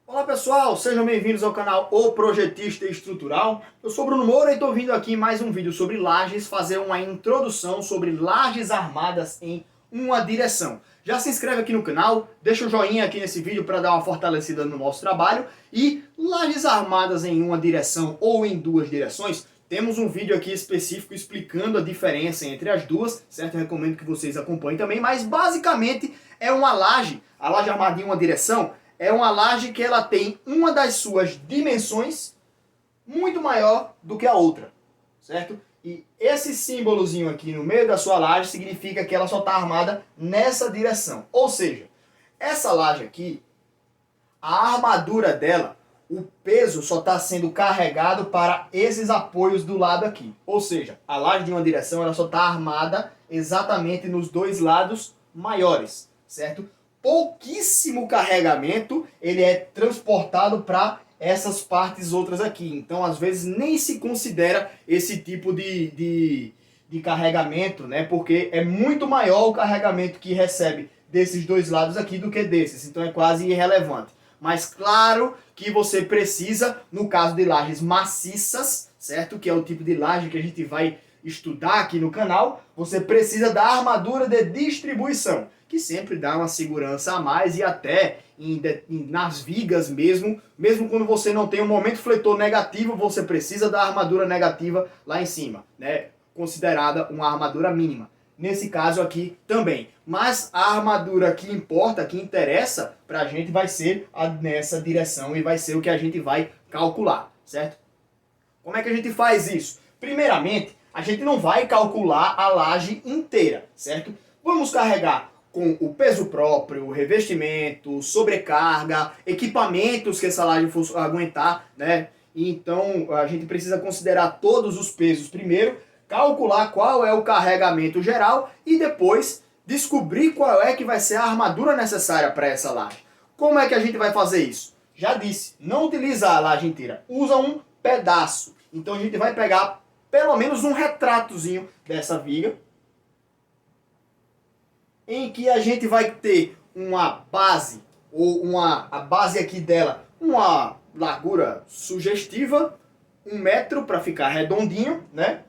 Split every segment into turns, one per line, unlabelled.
Olá pessoal, sejam bem-vindos ao canal O Projetista Estrutural. Eu sou Bruno Moura e estou vindo aqui em mais um vídeo sobre lajes, fazer uma introdução sobre lajes armadas em uma direção. Já se inscreve aqui no canal, deixa o joinha aqui nesse vídeo para dar uma fortalecida no nosso trabalho. E lajes armadas em uma direção ou em duas direções, temos um vídeo aqui específico explicando a diferença entre as duas, certo? Eu recomendo que vocês acompanhem também, mas basicamente é uma laje, a laje armada em uma direção, é uma laje que ela tem uma das suas dimensões muito maior do que a outra, certo? E esse símbolozinho aqui no meio da sua laje significa que ela só está armada nessa direção. Ou seja, essa laje aqui, a armadura dela, o peso só está sendo carregado para esses apoios do lado aqui. Ou seja, a laje de uma direção ela só está armada exatamente nos dois lados maiores, certo? Pouquíssimo carregamento ele é transportado para essas partes outras aqui. Então, às vezes, nem se considera esse tipo de carregamento, né? Porque é muito maior o carregamento que recebe desses dois lados aqui do que desses. Então, é quase irrelevante. Mas claro que você precisa, no caso de lajes maciças, certo? Que é o tipo de laje que a gente vai estudar aqui no canal, você precisa da armadura de distribuição, que sempre dá uma segurança a mais e até nas vigas mesmo quando você não tem um momento fletor negativo, você precisa da armadura negativa lá em cima, né? Considerada uma armadura mínima. Nesse caso aqui também. Mas a armadura que importa, que interessa pra gente vai ser nessa direção e vai ser o que a gente vai calcular, certo? Como é que a gente faz isso? Primeiramente, a gente não vai calcular a laje inteira, certo? Vamos carregar com o peso próprio, revestimento, sobrecarga, equipamentos que essa laje for aguentar, né? Então a gente precisa considerar todos os pesos primeiro, calcular qual é o carregamento geral e depois descobrir qual é que vai ser a armadura necessária para essa laje. Como é que a gente vai fazer isso? Já disse, não utiliza a laje inteira, usa um pedaço. Então a gente vai pegar pelo menos um retratozinho dessa viga, em que a gente vai ter uma base, ou a base aqui dela, uma largura sugestiva, 1 metro para ficar redondinho, né?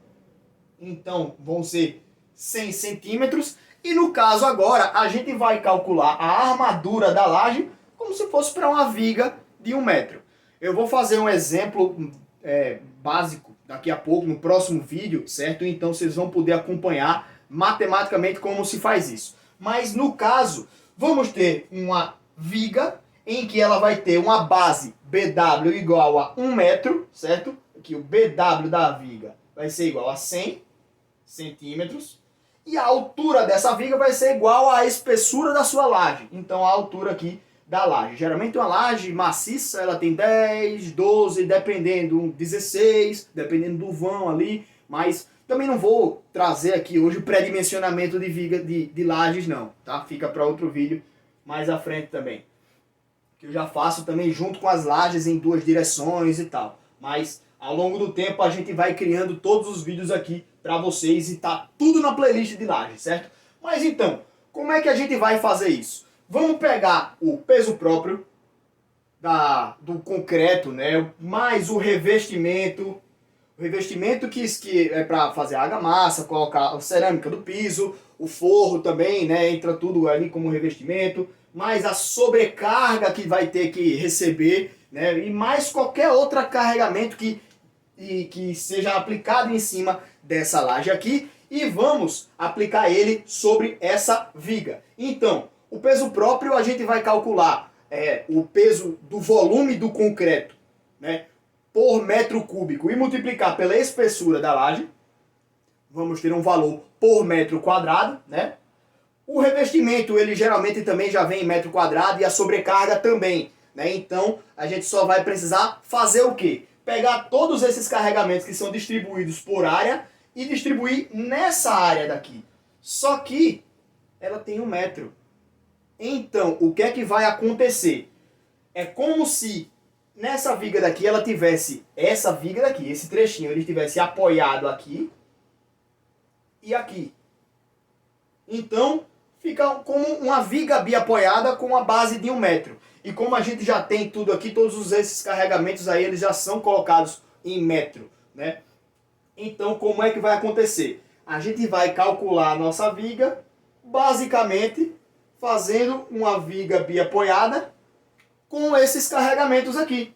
Então vão ser 100 centímetros. E no caso agora, a gente vai calcular a armadura da laje como se fosse para uma viga de 1 metro. Eu vou fazer um exemplo básico daqui a pouco, no próximo vídeo, certo? Então vocês vão poder acompanhar matematicamente como se faz isso. Mas no caso, vamos ter uma viga em que ela vai ter uma base BW igual a 1 metro, certo? Aqui o BW da viga vai ser igual a 100 centímetros. E a altura dessa viga vai ser igual à espessura da sua laje. Então a altura aqui da laje. Geralmente uma laje maciça, ela tem 10, 12, dependendo, 16, dependendo do vão ali. Mas também não vou trazer aqui hoje o pré-dimensionamento de viga de lajes não, tá? Fica para outro vídeo mais à frente também. Que eu já faço também junto com as lajes em duas direções e tal. Mas ao longo do tempo a gente vai criando todos os vídeos aqui para vocês e tá tudo na playlist de lajes, certo? Mas então, como é que a gente vai fazer isso? Vamos pegar o peso próprio do concreto, né? Mais o revestimento. O revestimento que é para fazer a argamassa, colocar a cerâmica do piso, o forro também, né? Entra tudo ali como revestimento. Mais a sobrecarga que vai ter que receber, né? E mais qualquer outro carregamento que seja aplicado em cima dessa laje aqui. E vamos aplicar ele sobre essa viga. Então, o peso próprio a gente vai calcular o peso do volume do concreto, né? Por metro cúbico e multiplicar pela espessura da laje, vamos ter um valor por metro quadrado, né? O revestimento, ele geralmente também já vem em metro quadrado e a sobrecarga também, né? Então, a gente só vai precisar fazer o quê? Pegar todos esses carregamentos que são distribuídos por área e distribuir nessa área daqui. Só que ela tem 1 metro. Então, o que é que vai acontecer? É como se nessa viga daqui ela tivesse, essa viga daqui, esse trechinho, ele tivesse apoiado aqui e aqui. Então, fica como uma viga biapoiada com uma base de 1 metro. E como a gente já tem tudo aqui, todos esses carregamentos aí, eles já são colocados em metro, né? Então, como é que vai acontecer? A gente vai calcular a nossa viga, basicamente, fazendo uma viga biapoiada com esses carregamentos aqui.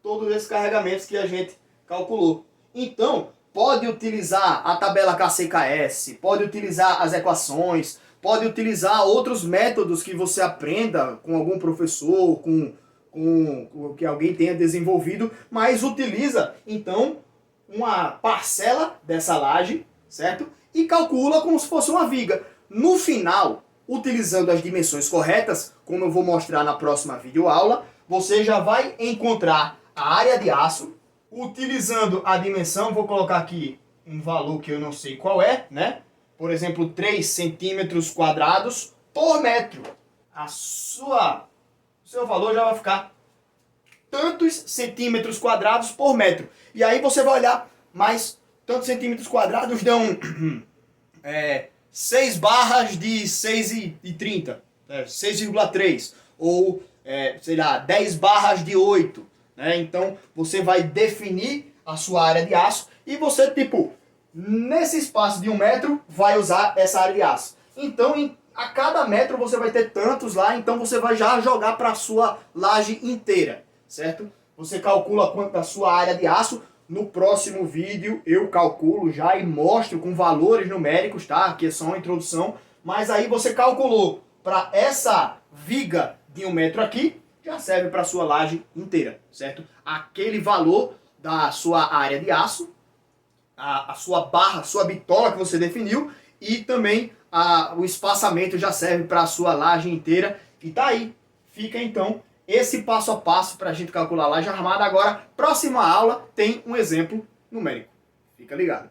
Todos esses carregamentos que a gente calculou. Então, pode utilizar a tabela KCKS, pode utilizar as equações, pode utilizar outros métodos que você aprenda com algum professor, com que alguém tenha desenvolvido, mas utiliza, então, uma parcela dessa laje, certo? E calcula como se fosse uma viga. No final, utilizando as dimensões corretas, como eu vou mostrar na próxima videoaula, você já vai encontrar a área de aço. Utilizando a dimensão, vou colocar aqui um valor que eu não sei qual é, né? Por exemplo, 3 centímetros quadrados por metro. O seu valor já vai ficar tantos centímetros quadrados por metro. E aí você vai olhar, mas tantos centímetros quadrados dão 6 barras de 6,30, 6,3, ou sei lá, 10 barras de 8. Né? Então você vai definir a sua área de aço e você, tipo, nesse espaço de 1 metro, vai usar essa área de aço. Então, a cada metro você vai ter tantos lá, então você vai já jogar para a sua laje inteira, certo? Você calcula quanto da sua área de aço. No próximo vídeo eu calculo já e mostro com valores numéricos, tá? Aqui é só uma introdução. Mas aí você calculou para essa viga de 1 metro aqui, já serve para a sua laje inteira, certo? Aquele valor da sua área de aço, a sua barra, a sua bitola que você definiu, e também o espaçamento já serve para a sua laje inteira. E tá aí, fica então esse passo a passo para a gente calcular a laje armada. Agora, próxima aula tem um exemplo numérico. Fica ligado.